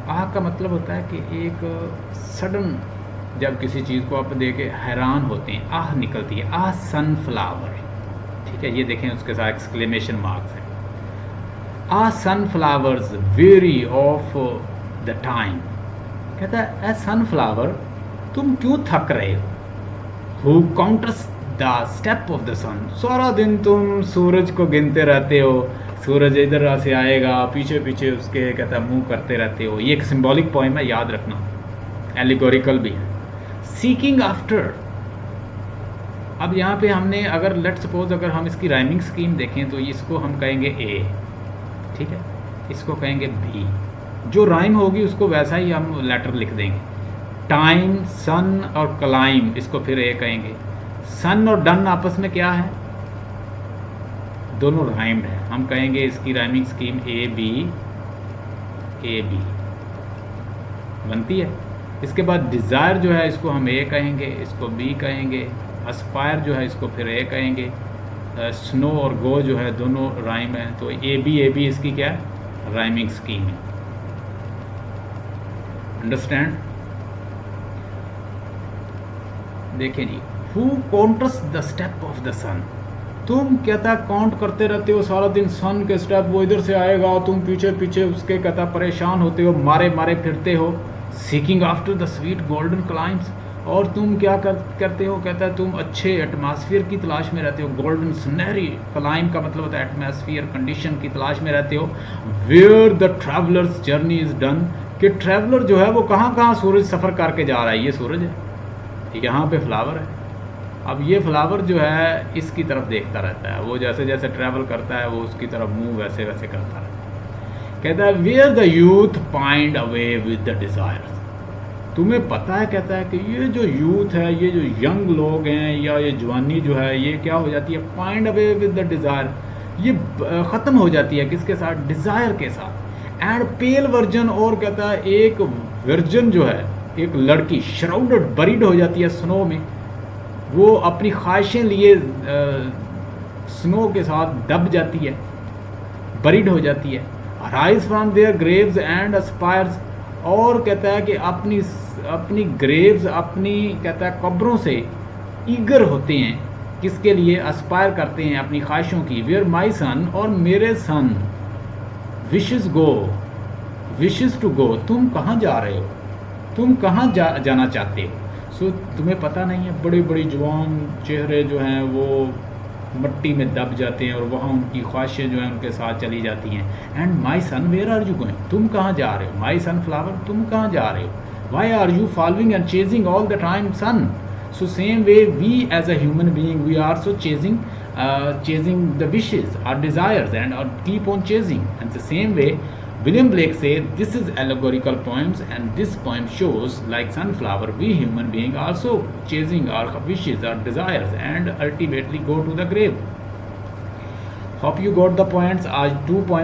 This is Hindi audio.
आह का मतलब होता है कि एक सडन, जब किसी चीज़ को आप देख के हैरान होते हैं, आह निकलती है, आह सनफ्लावर। ठीक है, ये देखें उसके साथ एक्सक्लेमेशन मार्क्स है। Ah sunflowers weary of the time, कहता है ए सनफ्लावर तुम क्यों थक रहे हो, who counters the step of the sun, सारा दिन तुम सूरज को गिनते रहते हो, सूरज इधर से आएगा, पीछे पीछे उसके कहता है मूव करते रहते हो। ये एक सिंबॉलिक पोइम है, याद रखना, एलिगोरिकल भी है। सीकिंग आफ्टर, अब यहाँ पे हमने अगर लेट सपोज अगर हम इसकी राइमिंग स्कीम देखें तो इसको हम कहेंगे ए, ठीक है, इसको कहेंगे बी, जो राइम होगी उसको वैसा ही हम लेटर लिख देंगे। टाइम, सन और क्लाइम, इसको फिर ए कहेंगे। सन और डन आपस में क्या है, दोनों राइम्ड है, हम कहेंगे इसकी राइमिंग स्कीम ए बी बनती है। इसके बाद डिज़ायर जो है इसको हम ए कहेंगे, इसको बी कहेंगे। अस्पायर जो है इसको फिर ए कहेंगे। स्नो और गो जो है दोनों राइम है, तो ए बी इसकी क्या है, राइमिंग स्कीम है। अंडरस्टैंड। देखिए जी, who counters the step of the sun, तुम कहता काउंट करते रहते हो सारा दिन सन के स्टेप, वो इधर से आएगा और तुम पीछे पीछे उसके कहता परेशान होते हो, मारे मारे फिरते हो। Seeking after the sweet golden climbs, और तुम क्या करते हो, कहता है तुम अच्छे एटमॉस्फेयर की तलाश में रहते हो। गोल्डन सुनहरी, क्लाइम का मतलब होता है एटमॉस्फेयर कंडीशन की तलाश में रहते हो। Where the traveller's journey is done, कि ट्रैवलर जो है वो कहाँ कहाँ सूरज सफ़र करके जा रहा है, ये सूरज है, यहाँ पे फ्लावर है। अब ये फ्लावर जो है इसकी तरफ देखता रहता है, वो जैसे जैसे ट्रैवल करता है वो उसकी तरफ मूव वैसे वैसे करता रहता है। कहता है where the youth pined away with the desires, तुम्हें पता है कहता है कि ये जो यूथ है, ये जो यंग लोग हैं या ये जवानी जो है, ये क्या हो जाती है, पाइंड अवे विद द डिज़ायर, ये ख़त्म हो जाती है किसके साथ, डिज़ायर के साथ। एंड पेल वर्जन, और कहता है एक वर्जन जो है, एक लड़की श्राउडेड बरीड हो जाती है स्नो में, वो अपनी ख्वाहिशें लिए स्नो के साथ दब जाती है, बरीड हो जाती है। Rise from their graves and aspires, और कहता है कि अपनी ग्रेव्स, अपनी कहता है कब्रों से ईगर होते हैं, किसके लिए, अस्पायर करते हैं अपनी ख्वाहिशों की। वेयर माई सन, और मेरे son, wishes go, wishes to go, तुम कहाँ जा रहे हो, तुम कहाँ जाना चाहते हो। सो तुम्हें पता नहीं है, बड़े बड़े जवान चेहरे जो हैं वो मट्टी में दब जाते हैं और वहाँ उनकी ख्वाहिशें जो हैं उनके साथ चली जाती हैं। And my son where are you going, तुम कहाँ जा रहे हो, माई सन फ्लावर, तुम कहाँ जा रहे हो। Why are you following and chasing all the time son. So same way we as a human being we are so chasing the wishes, our desires, and keep on chasing. And the same way, William Blake said, this is allegorical poems, and this poem shows, like sunflower, we human beings also chasing our wishes, our desires, and ultimately go to the grave. Hope you got the points. आज 2 poems